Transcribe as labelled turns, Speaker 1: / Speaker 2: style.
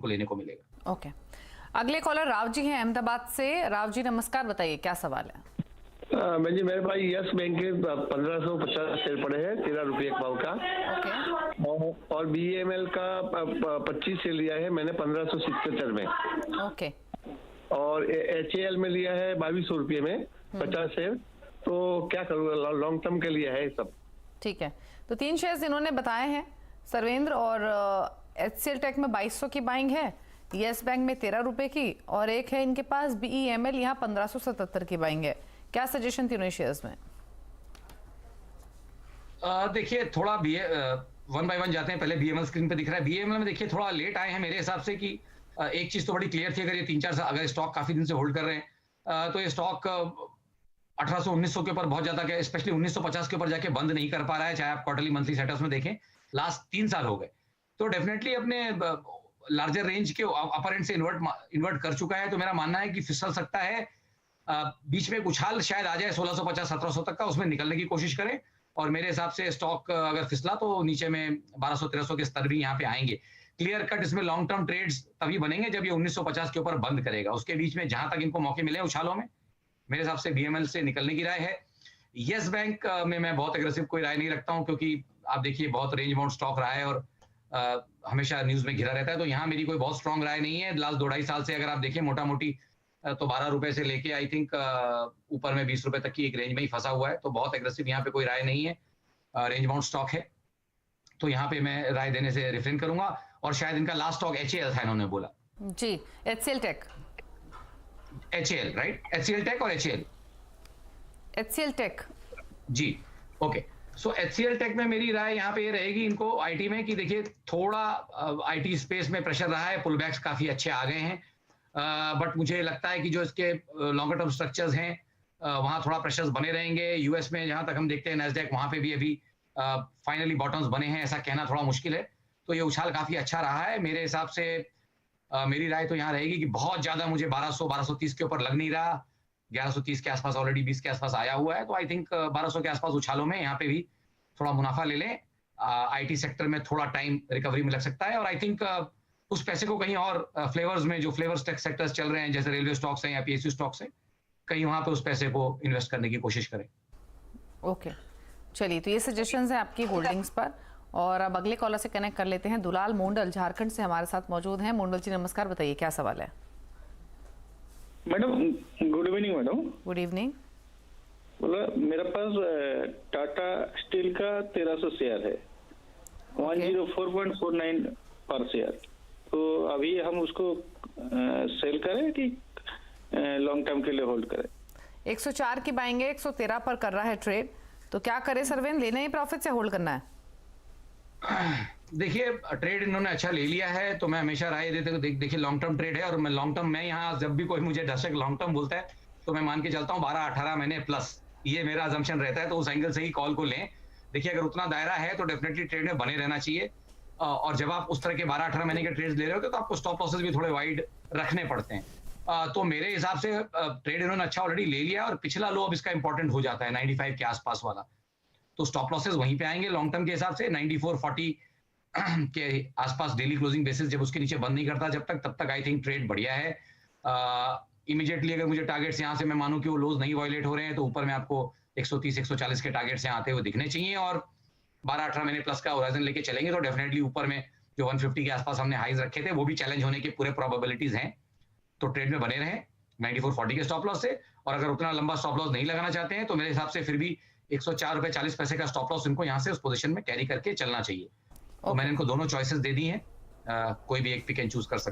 Speaker 1: को लेने को मिलेगा।
Speaker 2: ओके, अगले कॉलर राव जी हैं अहमदाबाद से। राव जी नमस्कार, बताइए क्या सवाल है।
Speaker 3: मैं जी मेरे पास यस बैंक के 1550 शेयर पड़े हैं, 13 रुपये एक पाव का।
Speaker 2: ओके
Speaker 3: और BEML का 25 शेयर लिया है मैंने 1577 में।
Speaker 2: ओके
Speaker 3: और HAL में लिया है 2200 रुपये में 50 शेयर। तो क्या करूँगा, लॉन्ग टर्म के लिए है सब।
Speaker 2: ठीक है, तो 3 शेयर्स इन्होंने बताए हैं सर्वेंद्र, और HCL टेक में 2200 की बाइंग है, यस बैंक में 13 रुपए की, और एक है इनके पास BEML, यहाँ 1577 की बाइंग है। क्या सजेशन तीनों शेयर्स में?
Speaker 1: देखिए थोड़ा वन बाय वन जाते हैं। पहले BML स्क्रीन पे दिख रहा है। BML में देखिए थोड़ा लेट आए हैं मेरे हिसाब से, कि एक चीज तो बड़ी क्लियर थी, अगर ये 3-4 साल अगर स्टॉक काफी दिन से होल्ड कर रहे हैं तो ये स्टॉक 1800-1900 के ऊपर बहुत ज्यादा, क्या स्पेशली 1950 के ऊपर जाके बंद नहीं कर पा रहा है, चाहे आप क्वार्टरली मंथली सेटअप्स में देखें। लास्ट 3 साल हो गए, तो डेफिनेटली अपने लार्जर रेंज के अपर एंड से इन्वर्ट कर चुका है। तो मेरा मानना है कि फिसल सकता है। बीच में एक उछाल शायद आ जाए 1650-1700 तक का, उसमें निकलने की कोशिश करें। और मेरे हिसाब से स्टॉक अगर फिसला तो नीचे में 1200-1300 के स्तर भी यहाँ पे आएंगे। क्लियर कट इसमें लॉन्ग टर्म ट्रेड्स तभी बनेंगे जब ये 1950 के ऊपर बंद करेगा। उसके बीच में जहां तक इनको मौके मिले उछालों में, मेरे हिसाब से BML से निकलने की राय है। यस बैंक में मैं बहुत एग्रेसिव कोई राय नहीं रखता हूं, क्योंकि आप देखिए बहुत रेंज बाउंड स्टॉक रहा है और हमेशा न्यूज में घिरा रहता है। तो यहाँ मेरी कोई बहुत स्ट्रॉन्ग राय नहीं है। लास्ट 2-2.5 साल से अगर आप देखिए मोटा मोटी तो 12 रुपए से लेके आई थिंक ऊपर में 20 रुपए तक की एक रेंज में ही फंसा हुआ है। तो बहुत एग्रेसिव यहाँ पे कोई राय नहीं है, रेंज बाउंड स्टॉक है। तो यहाँ पे मैं राय देने से रिफ्रेन करूंगा। और शायद इनका लास्ट स्टॉक HAL था, इन्होंने बोला
Speaker 2: जी, HCL tech.
Speaker 1: HAL right, HCL tech और HAL।
Speaker 2: HCL टेक
Speaker 1: जी ओके। सो HCL टेक में मेरी राय यहाँ पे ये रहेगी इनको IT में, कि देखिए थोड़ा IT स्पेस में प्रेशर रहा है, पुलबैक्स काफी अच्छे आ गए हैं। बट मुझे लगता है कि जो इसके लॉन्गर टर्म स्ट्रक्चर्स हैं वहां थोड़ा प्रेशर्स बने रहेंगे। यूएस में जहां तक हम देखते हैं नैस्डैक, वहां पे भी अभी फाइनली बॉटम्स बने हैं, ऐसा कहना थोड़ा मुश्किल है। तो ये उछाल काफी अच्छा रहा है मेरे हिसाब से। मेरी राय तो यहाँ रहेगी कि बहुत ज्यादा मुझे 1200-1230 के ऊपर लग नहीं रहा। 1130 के आसपास, ऑलरेडी 20 के आसपास आया हुआ है। तो आई थिंक 1200 के आसपास उछालों में यहाँ पे भी थोड़ा मुनाफा ले लें। IT सेक्टर में थोड़ा टाइम रिकवरी में लग सकता है। और आई थिंक उस पैसे को कहीं और फ्लेवर्स में, जो फ्लेवर्स सेक्टर्स चल रहे हैं जैसे रेलवे स्टॉक्स हैं या PSU स्टॉक्स हैं, कहीं वहां पे उस पैसे को इन्वेस्ट करने की कोशिश करें।
Speaker 2: ओके, चलिए, तो ये सजेशंस हैं आपकी होल्डिंग्स पर। और अब अगले कॉलर से कनेक्ट कर लेते हैं। दुलाल मोंडल झारखंड से हमारे साथ मौजूद हैं। मोंडल जी नमस्कार, बताइए क्या सवाल है।
Speaker 4: Madam good evening. Madam
Speaker 2: good evening.
Speaker 4: बोला मेरे पास टाटा स्टील का 1300 शेयर है, 104.49 पर शेयर। तो अभी हम उसको सेल करें कि लॉन्ग टर्म के लिए होल्ड करें?
Speaker 2: 104 की बाइंग है, 113 पर कर रहा है ट्रेड, तो क्या करे सर्वेन, लेना ही प्रॉफिट से होल्ड करना है?
Speaker 1: देखिए ट्रेड इन्होंने अच्छा ले लिया है, तो मैं हमेशा राय देते हूँ देखिए लॉन्ग टर्म ट्रेड है। और मैं लॉन्ग टर्म में यहाँ जब भी कोई मुझे दर्शक लॉन्ग टर्म बोलता है तो मैं मान के चलता हूँ 12-18 महीने प्लस, ये मेरा अजम्पशन रहता है। तो उस एंगल से ही कॉल को लें। देखिए अगर उतना दायरा है तो डेफिनेटली ट्रेड में बने रहना चाहिए। और जब आप उस तरह के 12-18 महीने के ट्रेड्स ले रहे होते तो आपको स्टॉप लॉसेस भी थोड़े वाइड रखने पड़ते हैं। तो मेरे हिसाब से ट्रेड इन्होंने अच्छा ऑलरेडी ले लिया, और पिछला लो अब इसका इंपॉर्टेंट हो जाता है 95 के आसपास वाला। तो स्टॉप लॉसेस वहीं पे आएंगे लॉन्ग टर्म के हिसाब से। 94.40 के आसपास डेली क्लोजिंग बेसिस जब उसके नीचे बंद नहीं करता जब तक, तब तक आई थिंक ट्रेड बढ़िया है। इमीडिएटली अगर मुझे टारगेट्स यहाँ से मैं मानूं कि वो लोज नहीं वायलेट हो रहे हैं, तो ऊपर में आपको 130-140 के टारगेट्स यहाँ आते हुए दिखने चाहिए। और 12-18 महीने प्लस का होराइजन लेके चलेंगे तो डेफिनेटली ऊपर में जो 150 के आसपास हमने हाइज रखे थे वो भी चैलेंज होने के पूरे प्रोबेबिलिटीज हैं। तो ट्रेड में बने रहें 94.40 के स्टॉप लॉस से। और अगर उतना लंबा स्टॉप लॉस नहीं लगाना चाहते हैं तो मेरे हिसाब से फिर भी 104.40 का स्टॉप लॉस इनको यहाँ से उस पोजीशन में कैरी करके चलना चाहिए। तो मैंने इनको दोनों चॉइसेस दे दी हैं, कोई भी एक पिक एंड चूज कर सकते हैं।